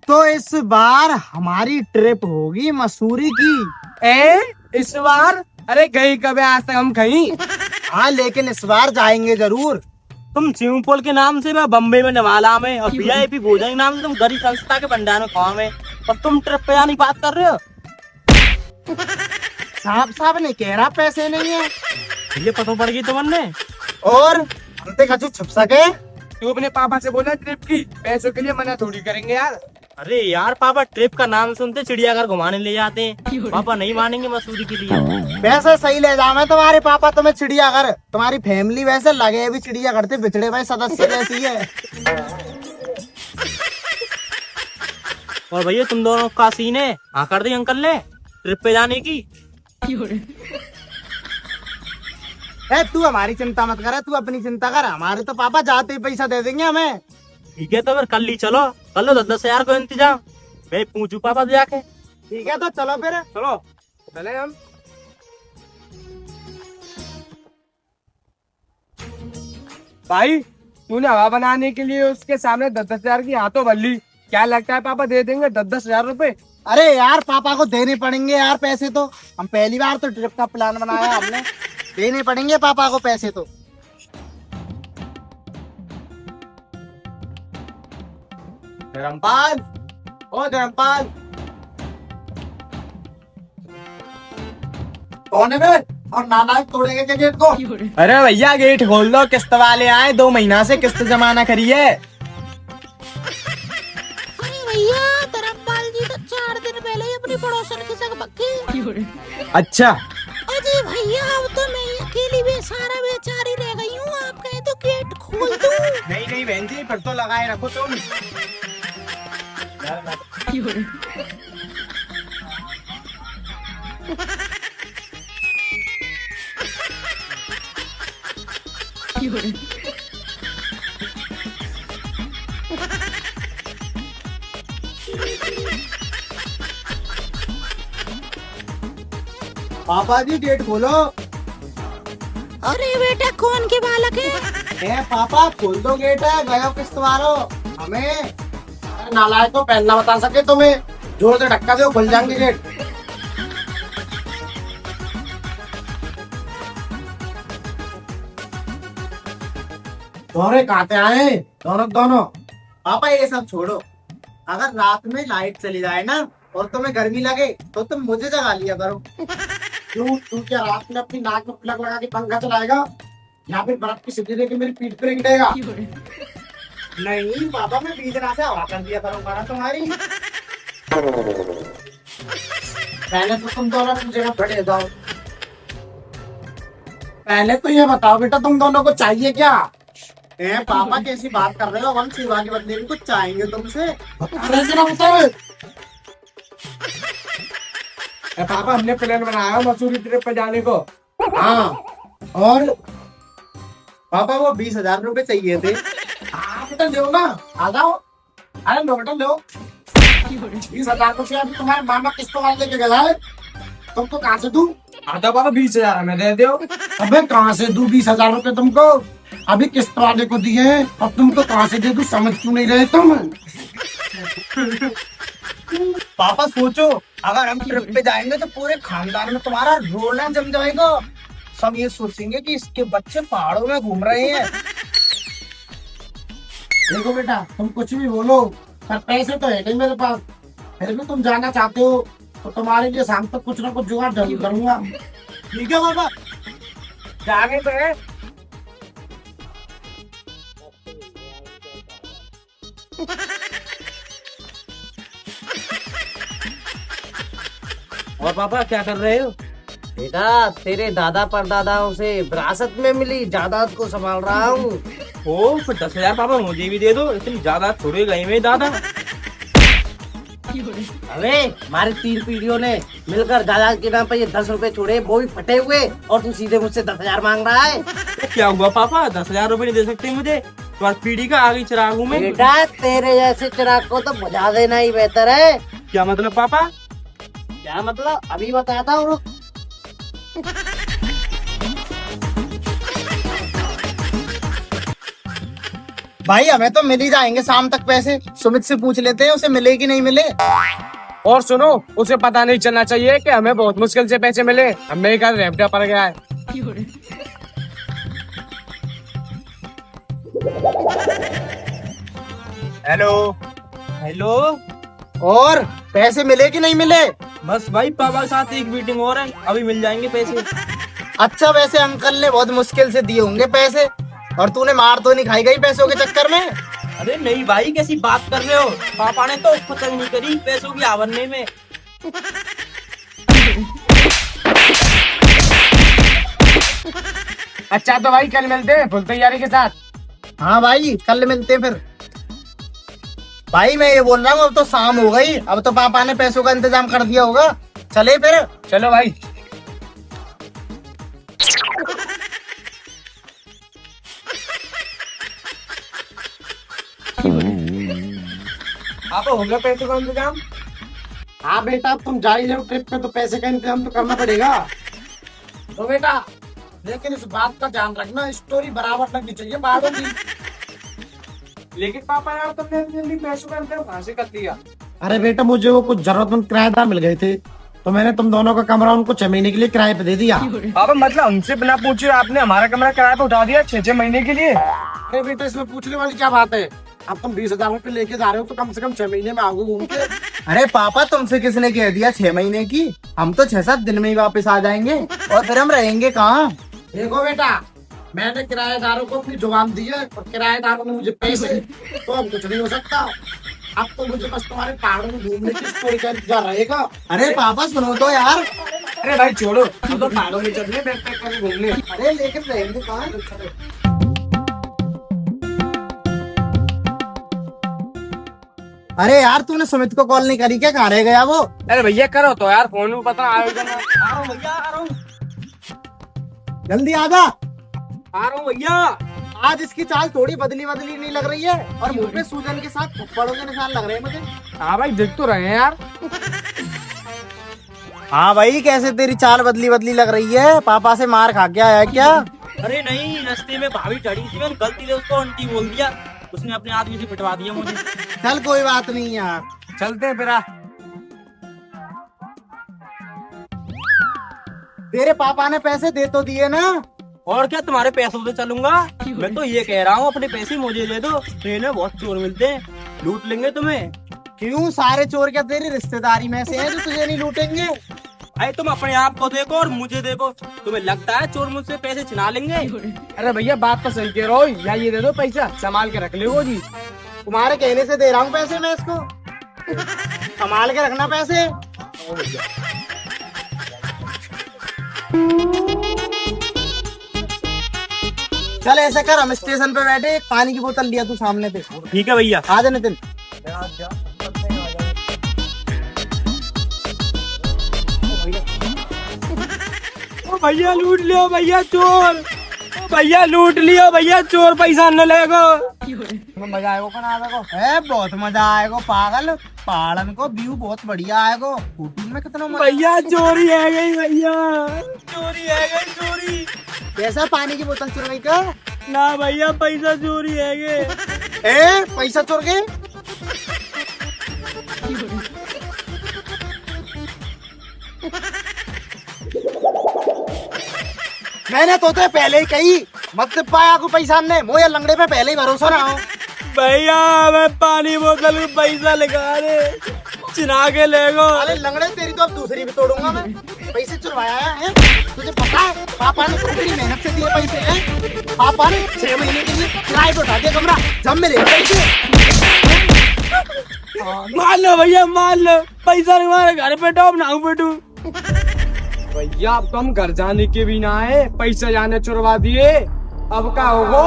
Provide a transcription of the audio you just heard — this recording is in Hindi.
तो इस बार हमारी ट्रिप होगी मसूरी की। इस बार? अरे गई कब है आज तक हम कहीं? हाँ लेकिन इस बार जाएंगे जरूर। तुम स्विमिंग पूल के नाम से मैं बम्बई में नवाला में और वीआईपी भोजन के नाम से तुम गरीब संस्था के भंडार में खाओ में, और तुम ट्रिप पे जाने की बात कर रहे हो। साहब साहब ने कह रहा पैसे नहीं है। ये पता पड़ गई तुमने? और हमसे कछु छुप सके? तू अपने पापा से बोला ट्रिप की, पैसों के लिए मना थोड़ी करेंगे यार। अरे यार पापा ट्रिप का नाम सुनते चिड़ियाघर घुमाने ले जाते हैं, पापा नहीं मानेंगे मसूरी के लिए। वैसे सही ले जाओ मैं तुम्हारे पापा तुम्हें चिड़ियाघर, तुम्हारी फैमिली वैसे लगे अभी चिड़ियाघर से बिछड़े हुए सदस्य जैसी है। और भैया तुम दोनों का सीन है, हाँ कर दी अंकल ने ट्रिप पे जाने की। तू हमारी चिंता मत कर, तू अपनी चिंता कर, हमारे तो पापा जाते ही पैसा दे देंगे हमें। ठीक है तो फिर कल ही चलो, कर लो 10,000 को इंतजाम, मैं पूछू पापा से जाके। ठीक है तो चलो फिर। चलो चले हम। भाई तूने हवा बनाने के लिए उसके सामने 10,000 की हाथों भल्ली, क्या लगता है पापा दे देंगे 10,000 रुपए? अरे यार पापा को देने पड़ेंगे यार पैसे, तो हम पहली बार तो ट्रिप का प्लान बनाया हमने, देने पड़ेंगे पापा को पैसे तो। धर्मपाल, ओ धर्मपाल, कौन है बे? और नालायक तोड़ेंगे क्या गेट को? अरे भैया गेट खोल दो, किस्त वाले आए, 2 महीना से किस्त जमा ना करी है। अरे भैया धर्मपाल जी तो 4 दिन पहले ही अपनी पड़ोसन के संग भगे। अच्छा अरे भैया अब तो मैं अकेली बेसारा बेचारी रह गई हूँ, आप कहे तो गेट खोल दूं। नहीं नहीं बहन जी फिर तो लगाए रखो तुम। पापा जी गेट खोलो। अरे बेटा कौन के बालक है? पापा खोल दो गेट, है गया किस्त मारो हमें। नालायक को पहनना बता सके तुम्हें, जोर से धक्का दो खुल जाएंगे गेट। दोनों कहाँ से आए दोनों? पापा ये सब छोड़ो, अगर रात में लाइट चली जाए ना और तुम्हें गर्मी लगे तो तुम मुझे जगा लिया करो। तू क्या रात में अपनी नाक में प्लग लगा के पंखा चलाएगा या फिर बर्फ की सिटी देके मेरी पीठ पे गिरेगा? नहीं पापा मैं बीच रात से हवा कर दिया करूंगा ना तुम्हारी। पहले तो तुम दोनों अपनी जगह बैठे जाओ। पहले तो ये बताओ बेटा तुम दोनों को चाहिए क्या? पापा कैसी बात कर रहे हो? हम शिवा के बदले में कुछ चाहेंगे तुमसे, बताओ। पापा हमने प्लान बनाया मसूरी ट्रिप पे जाने को। हाँ और पापा वो 20,000 रुपए चाहिए थे। बेटा लो ना, आ जाओ। अरे लो बेटा लो। 20,000 रुपए अभी तुम्हारे मामा किस्तों वाले लेके गया है, तुम तो कहाँ से दूं? आता पापा 20,000 हमें दे दो। अबे कहाँ से दूं 20,000 रुपए तुमको? अभी किस्त वाले को दिए हैं, अब तुमको कहाँ से दे दूं? समझ क्यों नहीं रहे तुम? पापा सोचो, अगर हम ट्रिप पे जाएंगे तो पूरे खानदान में तुम्हारा रोना जम जाएगा। सब ये सोचेंगे कि इसके बच्चे पहाड़ों में घूम रहे हैं। देखो बेटा तुम कुछ भी बोलो पर पैसे तो है नहीं मेरे पास, फिर भी तुम जाना चाहते हो तो तुम्हारे लिए शाम तक कुछ ना कुछ जुगाड़ जरूर करूंगा। ठीक है पापा, जाने तो है। और पापा क्या कर रहे हो? बेटा तेरे दादा परदादाओं से विरासत में मिली जायदाद को संभाल रहा हूँ। ओ फिर 10,000 पापा मुझे भी दे दो, इतनी ज्यादा छोड़े गए में दादा। अरे हमारे 3 पीढ़ियों ने मिलकर जायदाद के नाम पर ये 10 रुपए छोड़े, वो भी फटे हुए, और तू सीधे मुझसे 10,000 मांग रहा है। क्या हुआ पापा, 10,000 रुपए नहीं दे सकते मुझे? तुम्हारी पीढ़ी का आगे चिराग हूँ मैं। बेटा तेरे जैसे चिराग को तो बुझा देना ही बेहतर है। क्या मतलब पापा? क्या मतलब अभी बताता हूँ। भाई हमें तो मिल ही जाएंगे शाम तक पैसे। सुमित से पूछ लेते हैं उसे मिले कि नहीं मिले। और सुनो, उसे पता नहीं चलना चाहिए कि हमें बहुत मुश्किल से पैसे मिले। हमें कल रेपटा पड़ गया है। हेलो। हेलो। और पैसे मिले कि नहीं मिले? बस भाई पापा के साथ एक मीटिंग और है, अभी मिल जाएंगे पैसे। अच्छा, वैसे अंकल ने बहुत मुश्किल से दिए होंगे पैसे, और तूने मार तो नहीं खाई गई पैसों के चक्कर में? अरे नहीं भाई, कैसी बात कर रहे हो? पापा ने तो पतंग नहीं करी पैसों की आवरने में। अच्छा तो भाई कल मिलते हैं फुल तैयारी के साथ। हाँ भाई, कल मिलते हैं फिर। भाई मैं ये बोल रहा हूँ, अब तो शाम हो गई, अब तो पापा ने पैसों का इंतजाम कर दिया होगा। चले फिर। चलो भाई। आप हो गया पैसों का इंतजाम? हाँ बेटा, अब तुम जा ही रहे हो ट्रिप पे तो पैसे का इंतजाम तो करना पड़ेगा। तो बेटा, लेकिन इस बात का ध्यान रखना, स्टोरी बराबर लगनी चाहिए पहाड़ों की। लेकिन पापा यार तुमने जल्दी पैसों का इंतजाम कहाँ से कर दिया? अरे बेटा, मुझे वो कुछ जरूरतमंद किराएदार मिल गए थे, तो मैंने तुम दोनों का कमरा उनको 6 महीने के लिए किराए पे दे दिया। पापा मतलब हमसे बिना पूछे आपने हमारा कमरा किराए पे उठा दिया 6 महीने के लिए? अरे बेटा, इसमें पूछने वाली क्या बात है? अब तुम 20,000 रुपए लेके जा रहे हो तो कम से कम 6 महीने में आओगे घूम के। अरे पापा, तुमसे किसने कह दिया 6 महीने की? हम तो 6-7 दिन में ही वापस आ जाएंगे, और फिर हम रहेंगे कहाँ? देखो बेटा, मैंने किराएदारों को अपनी जुबान दी है और किराएदारों ने मुझे पैसे, तो अब कुछ नहीं हो सकता। अब तो मुझे बस तुम्हारे पहाड़ों में घूमने की स्टोरी का इंतजार रहेगा। अरे पापा सुनो तो यार। अरे भाई छोड़ो, हम तो पहाड़ों में चलने बैकपैक करके घूमने। अरे लेकिन रहेंगे कहाँ? अरे यार, तूने सुमित को कॉल नहीं करी क्या? कहाँ रह गया वो? अरे भैया करो तो यार फोन में, पता आयोजन। आ रहा हूँ भैया, आ रहा हूँ। जल्दी आ जा। आ रहा हूँ भैया। आज इसकी चाल थोड़ी बदली नहीं लग रही है, और मुंह पे सूजन के साथ थप्पड़ों के निशान लग रहे हैं मुझे। हाँ भाई देख तो रहे हैं यार। हाँ भाई, कैसे तेरी चाल बदली लग रही है? पापा से मार खा के आया है क्या? अरे नहीं, रास्ते में भाभी चढ़ी थी, मैंने गलती से उसको आंटी बोल दिया, उसने अपने आदमी से पिटवा दिया मुझे। चल कोई बात नहीं यार, चलते हैं फिर। तेरे पापा ने पैसे दे तो दिए ना? और क्या, तुम्हारे पैसों से चलूंगा? मैं तो ये कह रहा हूँ, अपने पैसे मुझे दे दो, ट्रेन में बहुत चोर मिलते हैं, लूट लेंगे तुम्हें। क्यों, सारे चोर क्या तेरी रिश्तेदारी में से हैं जो तुझे नहीं लूटेंगे? अरे तुम अपने आप को देखो और मुझे देखो, तुम्हें लगता है चोर मुझसे पैसे छिना लेंगे? अरे भैया बात तो सही कह रहे हो, या ये दे दो पैसा, संभाल के रख ले वो जी। तुम्हारे कहने से दे रहा हूँ पैसे मैं इसको, संभाल के रखना पैसे। चल ऐसा कर, हम स्टेशन पे बैठे, एक पानी की बोतल लिया तू सामने पे। ठीक है भैया। आ जा नितिन। भैया लूट लियो भैया, चोर भैया लूट लियो भैया, चोर पैसा न लेगो। मजा आएगा कना देखो? है बहुत मजा आएगा पागल, पहाड़न को व्यू बहुत बढ़िया आएगा। होटल में कितना मजा। भैया चोरी है गई भैया, चोरी है गई, चोरी। कैसा पानी की बोतल चुरा गई क्या? ना भैया, पैसा चोरी है गए। ए पैसा चोर गए? मैंने तो पहले ही कही मत पाया को पैसा ने, मोया लंगड़े पे पहले ही भरोसा ना हो। भैया मैं पानी बोतल में पैसा लगा रहे, चिना के ले गो। अरे लंगड़े, तेरी तो अब दूसरी भी तोड़ूंगा मैं। पैसे चुरवाया है तुझे पता है? पापा ने कितनी मेहनत से दिए पैसे हैं। पापा ने 6 महीने के लिए किराए पे उठा दिया कमरा, जब मिले पैसे। मान लो भैया, मान लो, पैसा तुम्हारे घर पे टॉप ना बैठू। भैया अब तो हम घर जाने के भी ना आए, पैसा जाने चुरवा दिए, अब क्या होगा?